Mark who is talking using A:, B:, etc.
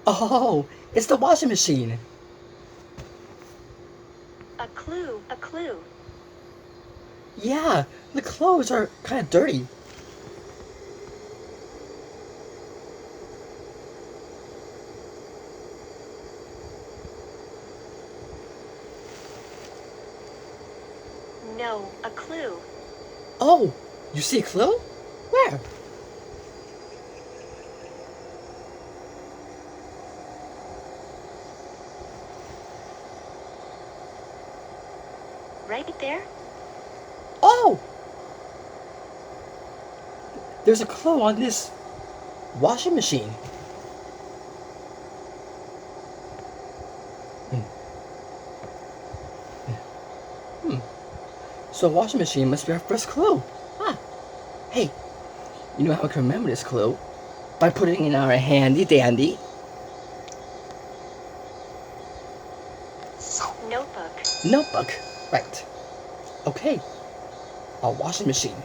A: Oh, it's the washing machine.
B: A clue, a clue.
A: Yeah, the clothes are kind of dirty.
B: No, a clue.
A: Oh, you see a clue? Where?
B: Right there?
A: Oh, there's a clue on this washing machine. So a washing machine must be our first clue. Huh. Hey, you know how we can remember this clue? By putting it in our handy dandy
B: Notebook.
A: notebook. Right. Okay. A washing machine.